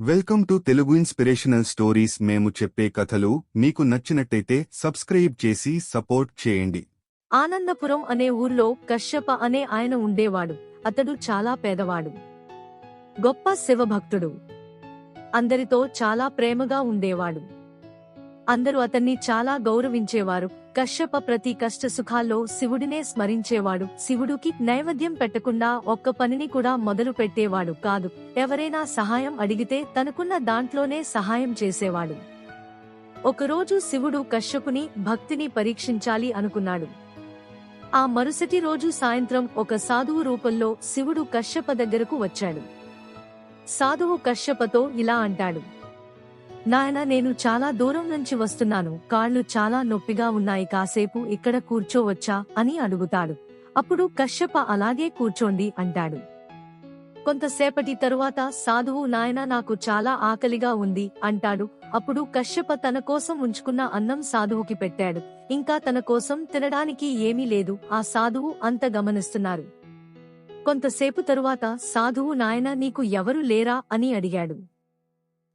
Welcome to Telugu inspirational stories. మేము చెప్పే కథలు మీకు నచ్చినట్టయితే సబ్స్క్రైబ్ చేసి సపోర్ట్ చేయండి. ఆనందపురం అనే ఊర్లో కశ్యప అనే ఆయన ఉండేవాడు. అతడు చాలా పేదవాడు, గొప్ప శివభక్తుడు. అందరితో చాలా ప్రేమగా ఉండేవాడు. అందరూ అతన్ని చాలా గౌరవించేవారు. కశ్యప ప్రతి కష్ట సుఖాల్లో శివుడినే స్మరించేవాడు. శివుడికి నైవేద్యం పెట్టకుండా ఒక్క పనిని కూడా మొదలు పెట్టేవాడు కాదు. ఎవరైనా సహాయం అడిగితే తనకున్న దాంట్లోనే సహాయం చేసేవాడు. ఒకరోజు శివుడు కశ్యపుని భక్తిని పరీక్షించాలి అనుకున్నాడు. ఆ మరుసటి రోజు సాయంత్రం ఒక సాధువు రూపంలో శివుడు కశ్యప దగ్గరకు వచ్చాడు. సాధువు కశ్యపతో ఇలా అంటాడు: నాయనా, నేను చాలా దూరం నుంచి వస్తున్నాను. కాళ్ళు చాలా నొప్పిగా ఉన్నాయి. కాసేపు ఇక్కడ కూర్చోవచ్చా అని అడుగుతాడు. అప్పుడు కశ్యప అలాగే కూర్చోండి అంటాడు. కొంతసేపటి తరువాత సాధువు, నాయనా, నాకు చాలా ఆకలిగా ఉంది అంటాడు. అప్పుడు కశ్యప తన కోసం ఉంచుకున్న అన్నం సాధువుకి పెట్టాడు. ఇంకా తన కోసం తినడానికి ఏమీ లేదు. ఆ సాధువు అంత గమనిస్తున్నారు. కొంతసేపు తరువాత సాధువు, నాయనా, నీకు ఎవరు లేరా అని అడిగాడు.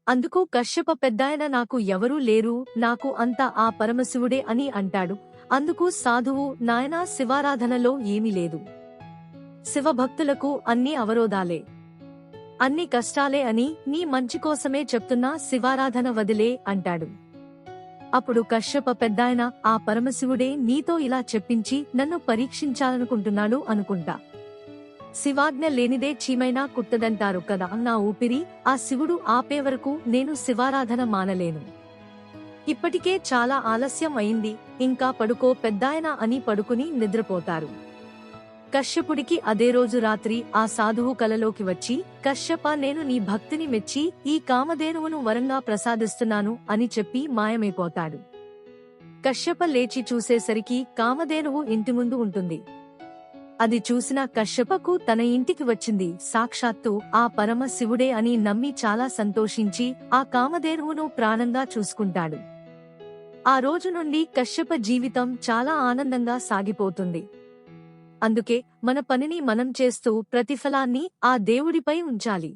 అందుకు కశ్యప పెద్దాయన, నాకు ఎవరూ లేరు, నాకు అంతా ఆ పరమశివుడే అని అంటాడు. అందుకు సాధువు, నాయనా, శివారాధనలో ఏమీ లేదు. శివభక్తులకు అన్ని అవరోధాలే, అన్ని కష్టాలే అని నీ మంచి కోసమే చెప్తున్నా, శివారాధన వదిలే అంటాడు. అప్పుడు కశ్యప పెద్దాయన, ఆ పరమశివుడే నీతో ఇలా చెప్పించి నన్ను పరీక్షించాలనుకుంటున్నాడు అనుకుంటా. శివాజ్ఞ లేనిదే చీమైనా కుట్టదంటారు కదా. నా ఊపిరి ఆ శివుడు ఆపే వరకు నేను శివారాధన మానలేను. ఇప్పటికే చాలా ఆలస్యం అయింది, ఇంకా పడుకో పెద్దాయన అని పడుకుని నిద్రపోతారు. కశ్యపుడికి అదే రోజు రాత్రి ఆ సాధువు కలలోకి వచ్చి, కశ్యప, నేను నీ భక్తిని మెచ్చి ఈ కామధేనువును వరంగా ప్రసాదిస్తున్నాను అని చెప్పి మాయమైపోతాడు. కశ్యప లేచి చూసేసరికి కామధేనువు ఇంటి ముందు ఉంటుంది. అది చూసిన కశ్యపకు తన ఇంటికి వచ్చింది సాక్షాత్తు ఆ పరమ శివుడే అని నమ్మి చాలా సంతోషించి ఆ కామధేనువును ప్రాణంగా చూసుకుంటాడు. ఆ రోజు నుండి కశ్యప జీవితం చాలా ఆనందంగా సాగిపోతుంది. అందుకే మన పనిని మనం చేస్తూ ప్రతిఫలాన్ని ఆ దేవుడిపై ఉంచాలి.